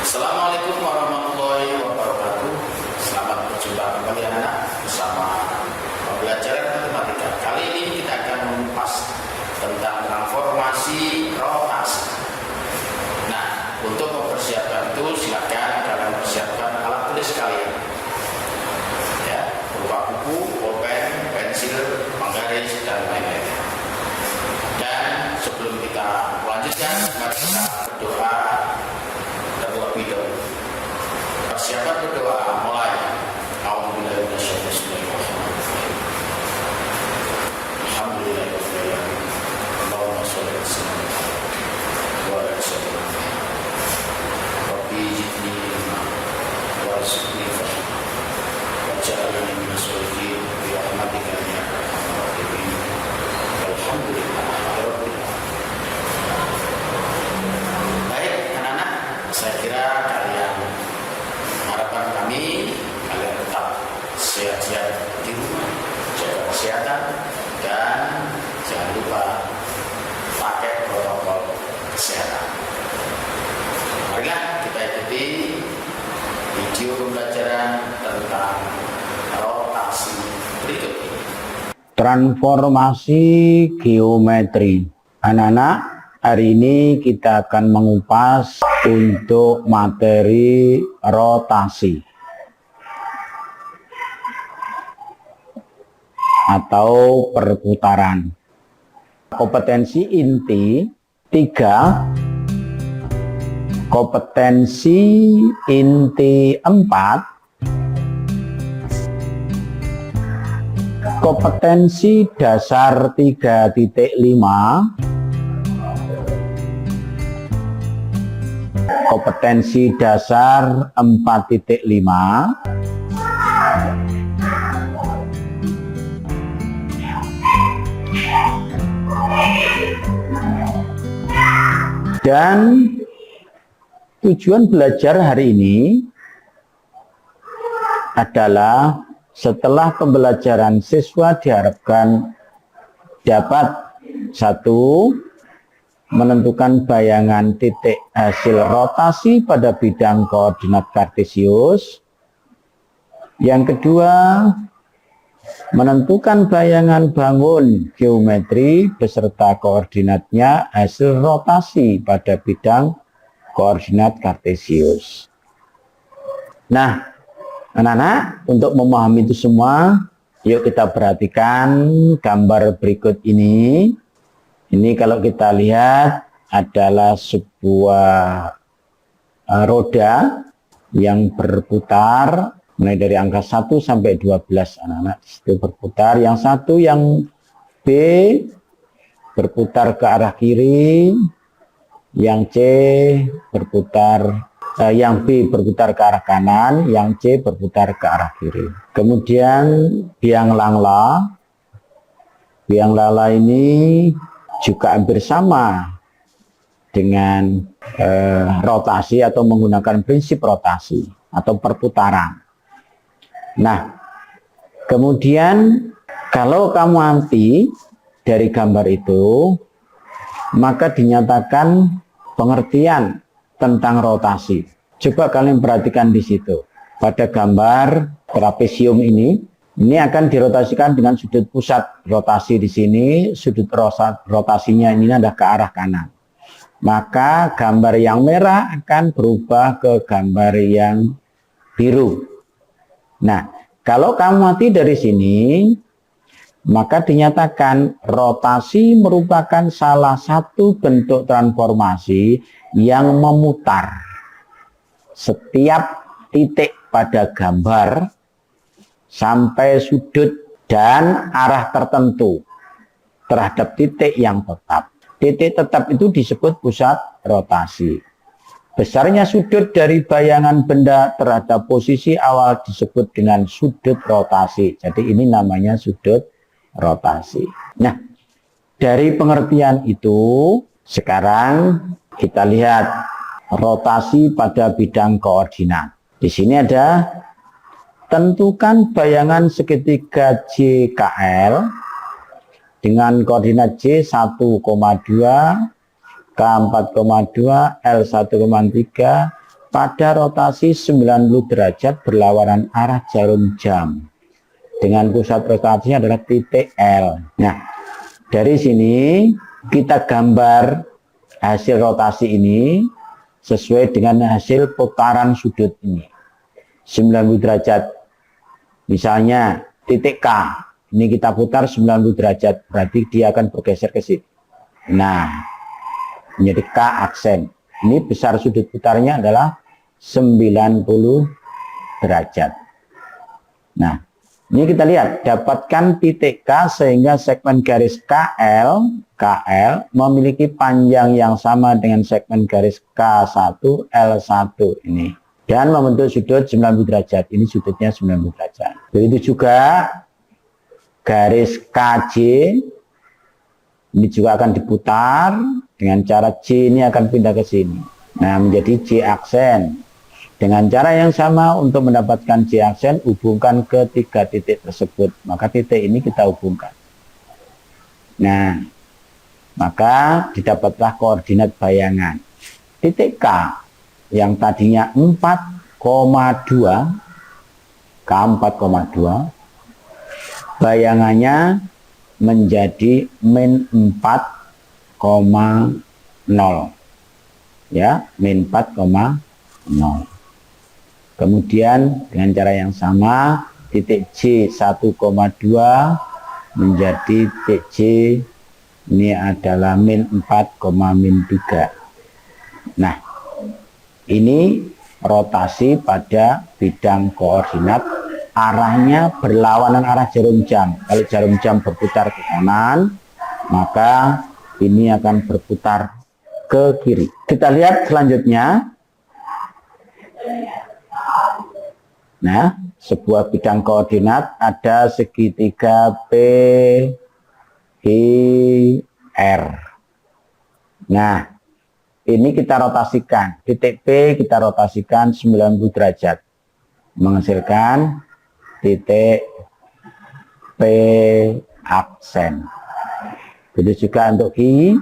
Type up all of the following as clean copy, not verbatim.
Assalamualaikum warahmatullahi wabarakatuh. Selamat berjumpa kembali anak-anak bersama pembelajaran matematika. Kali ini kita akan mengupas tentang transformasi rotasi. Nah, untuk mempersiapkan itu silakan kalian persiapkan alat tulis kalian. Ya, berupa buku, pulpen, pensil, penggaris dan lain-lain. Dan sebelum kita melanjutkan, mari kita berdoa. Persiapan berdoa mulai. Alhamdulillah Allahumma sholli ala sayyidina wa ala sayyidina Rabbi zidni ilma warzuqni fahma waj'alni minas sholihin bi rahmatika ya arhamar rahimin. Alhamdulillah rabbil alamin. Baik anak-anak, saya kira harapan kami kalian tetap sehat-sehat di rumah, jaga kesehatan, dan jangan lupa pakai protokol kesehatan. Marilah kita ikuti video pembelajaran tentang rotasi berikut ini. Transformasi geometri. Anak-anak, hari ini kita akan mengupas untuk materi rotasi atau perputaran. Kompetensi inti 3, kompetensi inti 4, kompetensi dasar 3.5, kompetensi dasar 4.5, dan tujuan belajar hari ini adalah setelah pembelajaran siswa diharapkan dapat 1. Menentukan bayangan titik hasil rotasi pada bidang koordinat kartesius. Yang kedua, menentukan bayangan bangun geometri beserta koordinatnya hasil rotasi pada bidang koordinat kartesius. Nah, anak-anak, untuk memahami itu semua, yuk kita perhatikan gambar berikut ini. Ini kalau kita lihat adalah sebuah roda yang berputar mulai dari angka 1 sampai 12 anak-anak itu berputar. Yang satu yang B berputar ke arah kiri, yang C berputar yang B berputar ke arah kanan, yang C berputar ke arah kiri. Kemudian biang lala ini juga hampir sama dengan rotasi atau menggunakan prinsip rotasi atau perputaran. Nah, kemudian kalau kamu amati dari gambar itu, maka dinyatakan pengertian tentang rotasi. Coba kalian perhatikan di situ. Pada gambar trapesium ini akan dirotasikan dengan sudut pusat rotasi di sini, sudut rotasinya ini adalah ke arah kanan. Maka gambar yang merah akan berubah ke gambar yang biru. Nah, kalau kamu mati dari sini, maka dinyatakan rotasi merupakan salah satu bentuk transformasi yang memutar setiap titik pada gambar sampai sudut dan arah tertentu terhadap titik yang tetap. Titik tetap itu disebut pusat rotasi. Besarnya sudut dari bayangan benda terhadap posisi awal disebut dengan sudut rotasi. Jadi ini namanya sudut rotasi. Nah, dari pengertian itu, sekarang kita lihat rotasi pada bidang koordinat. Di sini ada tentukan bayangan segitiga JKL dengan koordinat J 1,2, K 4,2, L 1,3 pada rotasi 90 derajat berlawanan arah jarum jam. Dengan pusat rotasinya adalah titik L. Nah, dari sini kita gambar hasil rotasi ini sesuai dengan hasil putaran sudut ini. 90 derajat. Misalnya titik K. Ini kita putar 90 derajat. Berarti dia akan bergeser ke sini. Nah, menjadi K aksen. Ini besar sudut putarnya adalah 90 derajat. Nah, ini kita lihat, dapatkan titik K sehingga segmen garis KL memiliki panjang yang sama dengan segmen garis K1, L1 ini. Dan membentuk sudut 90 derajat. Ini sudutnya 90 derajat. Begitu juga garis KJ ini juga akan diputar dengan cara J ini akan pindah ke sini. Nah, menjadi J aksen. Dengan cara yang sama untuk mendapatkan J aksen, hubungkan ke 3 titik tersebut. Maka titik ini kita hubungkan. Nah, maka didapatlah koordinat bayangan. Titik K yang tadinya 4,2, K 4,2, bayangannya menjadi min 4,0. Ya, min 4,0. Kemudian dengan cara yang sama titik J 1,2 menjadi titik J ini adalah min 4,3. Nah, ini rotasi pada bidang koordinat, arahnya berlawanan arah jarum jam. Kalau jarum jam berputar ke kanan, maka ini akan berputar ke kiri. Kita lihat selanjutnya. Nah, sebuah bidang koordinat ada segitiga PIR. Nah, ini kita rotasikan. Titik P kita rotasikan 90 derajat. Menghasilkan titik P aksen. Begitu juga untuk I,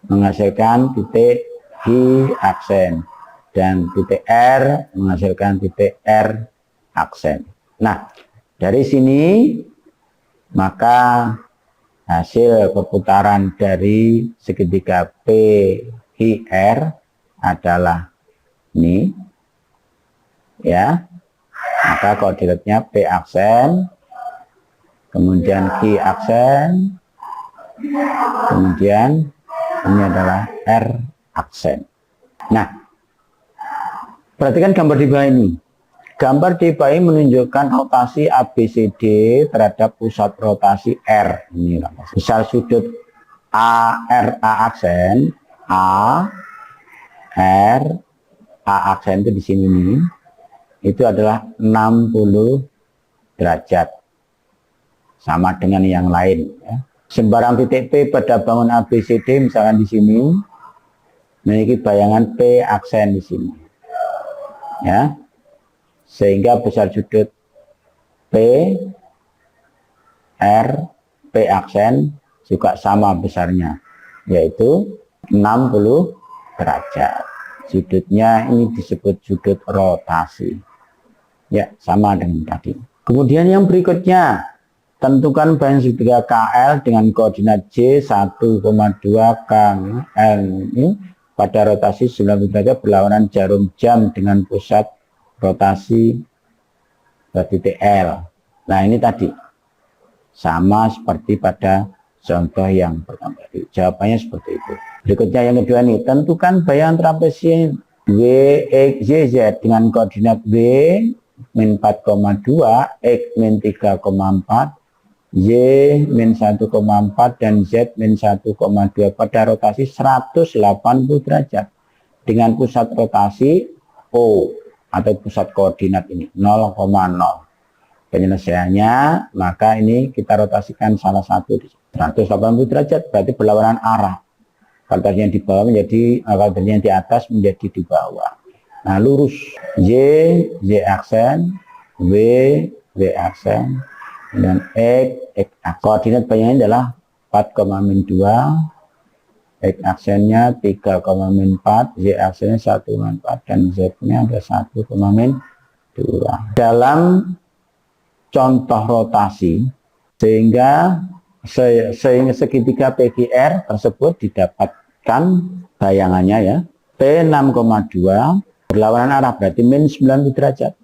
menghasilkan titik I aksen. Dan titik R menghasilkan titik R aksen. Nah, dari sini maka hasil perputaran dari segitiga PIR adalah ini, ya. Maka koordinatnya P aksen, kemudian Q aksen, kemudian ini adalah R aksen. Nah, perhatikan gambar di bawah ini. Gambar di bawah ini menunjukkan rotasi ABCD terhadap pusat rotasi R. Ini besar sudut A aksen, A, R, A aksen itu di sini nih. Itu adalah 60 derajat. Sama dengan yang lain. Ya. Sembarang titik P pada bangun ABCD, misalkan di sini, memiliki bayangan P aksen di sini. Ya, sehingga besar sudut P, R, P aksen juga sama besarnya, yaitu 60 derajat. Sudutnya ini disebut sudut rotasi. Ya, sama dengan tadi. Kemudian yang berikutnya, tentukan bayangan segitiga KL dengan koordinat J 1,2 KL ini pada rotasi 90 derajat berlawanan jarum jam dengan pusat rotasi ke titik L. Nah, ini tadi sama seperti pada contoh yang pertama. Jawabannya seperti itu. Berikutnya yang kedua nih, tentukan bayangan trapesi W, X, Y, Z dengan koordinat W min 4,2, X min 3,4, Y min 1,4 dan Z min 1,2 pada rotasi 180 derajat dengan pusat rotasi O atau pusat koordinat ini 0,0. Penyelesaiannya, maka ini kita rotasikan salah satu 180 derajat, berarti berlawanan arah. Kalau tadinya di bawah menjadi, kalau tadinya di atas menjadi di bawah. Nah, lurus Y aksen, W aksen, dan X koordinat bayangannya adalah 4,-2, X aksennya 3,-4, Y aksennya 1,4, dan Z-nya ada 1,-2. Dalam contoh rotasi, sehingga segitiga PQR tersebut didapatkan bayangannya ya, P6,2 berlawanan arah, berarti -90 derajat.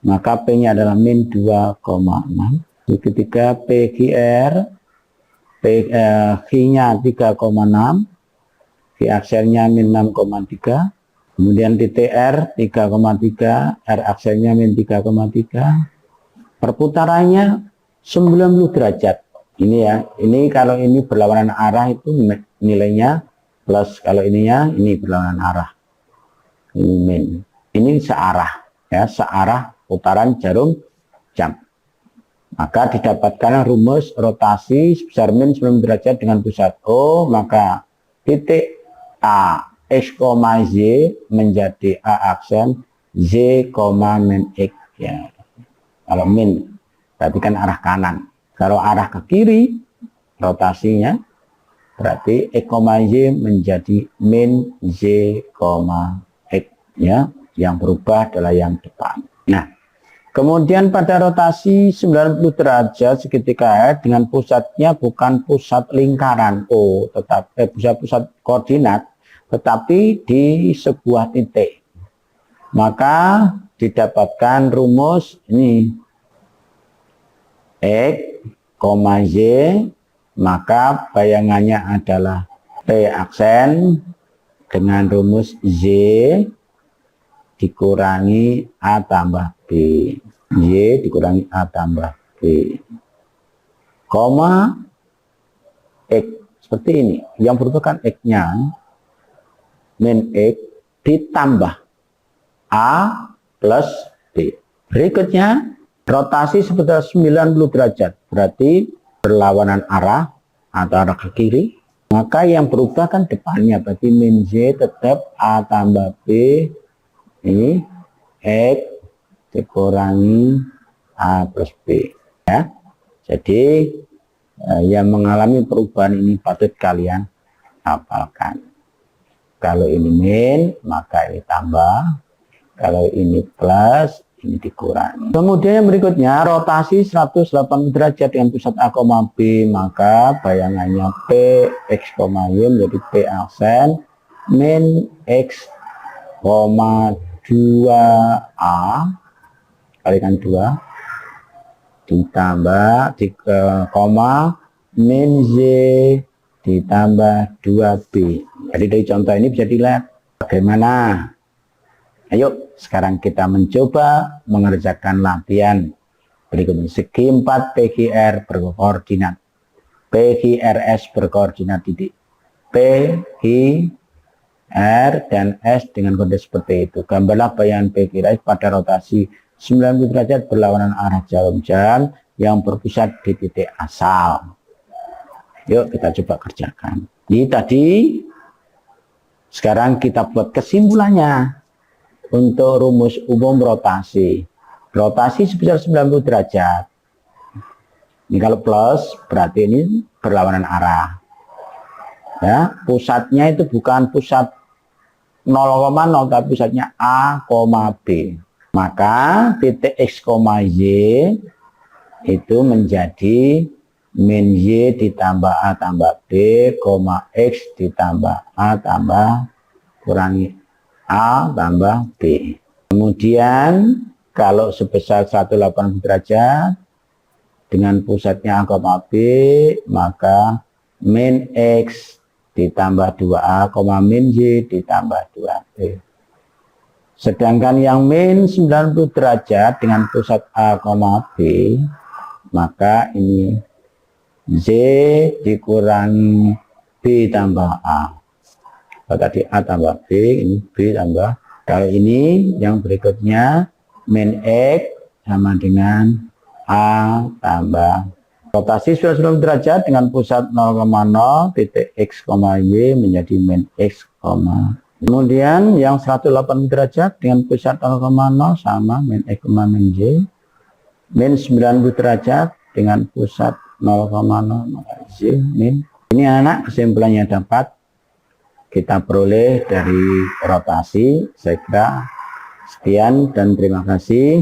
Maka P-nya adalah -2,6. Segitiga PQR, Q-nya 3,6, Q aksennya -6,3, kemudian titik R 3,3, R aksennya -3,3, perputarannya 90 derajat. Ini ya, ini kalau ini berlawanan arah itu nilainya plus, kalau ininya ini berlawanan arah. Ini min. Ini searah ya, searah putaran jarum jam. Maka didapatkan rumus rotasi sebesar -90 derajat dengan pusat O, maka titik A X, Z menjadi A aksen, Z, min X ya. Kalau min berarti kan arah kanan. Kalau arah ke kiri rotasinya berarti X, Y menjadi min Z, X ya. Yang berubah adalah yang depan. Nah, kemudian pada rotasi 90 derajat segitiga dengan pusatnya bukan pusat lingkaran O, tetapi pusat koordinat, tetapi di sebuah titik. Maka didapatkan rumus ini X, Y, maka bayangannya adalah P aksen dengan rumus Z dikurangi A tambah B. Y dikurangi A tambah B. Koma X. Seperti ini. Yang merupakan X-nya min X ditambah A plus B. Berikutnya, rotasi sebesar 90 derajat. Berarti berlawanan arah atau arah ke kiri. Maka yang berubah kan depannya. Berarti min Z tetap A tambah B. Ini X dikurangi A plus B ya. Jadi yang mengalami perubahan ini patut kalian hafalkan. Kalau ini min maka ini tambah, kalau ini plus ini dikurangi. Kemudian yang berikutnya rotasi 180 derajat dengan pusat A, B, maka bayangannya P X, Y menjadi P aksen min X, 2A kalikan 2 ditambah 3, min Z ditambah 2B. Jadi dari contoh ini bisa dilihat bagaimana. Ayo sekarang kita mencoba mengerjakan latihan berikut. Segi 4 PQR berkoordinat, PQRS berkoordinat titik, P, Q, R dan S dengan kode seperti itu. Gambarlah bayangan PQRS pada rotasi 90 derajat berlawanan arah jarum jam yang berpusat di titik asal. Yuk kita coba kerjakan. Ini tadi, sekarang kita buat kesimpulannya untuk rumus umum rotasi. Rotasi sebesar 90 derajat. Ini kalau plus berarti ini berlawanan arah. Ya, pusatnya itu bukan pusat 0,0 tapi pusatnya A, B. Maka titik X, Y itu menjadi min Y ditambah A tambah B, X ditambah A tambah kurangi A tambah B. Kemudian kalau sebesar 180 derajat dengan pusatnya A, B, maka min X ditambah 2A, min Y ditambah 2B. Sedangkan yang min 90 derajat dengan pusat A, B, maka ini Z dikurangi B tambah A. Kalau tadi A tambah B, ini B tambah. Kalau ini yang berikutnya min X sama dengan A tambah. Rotasi 90 derajat dengan pusat 0,0 titik X, Y menjadi min X, kemudian yang 180 derajat dengan pusat 0,0 sama min X, min Y. Min 90 derajat dengan pusat 0,0 Z min. Ini anak kesimpulannya dapat kita peroleh dari rotasi. Saya kira sekian dan terima kasih.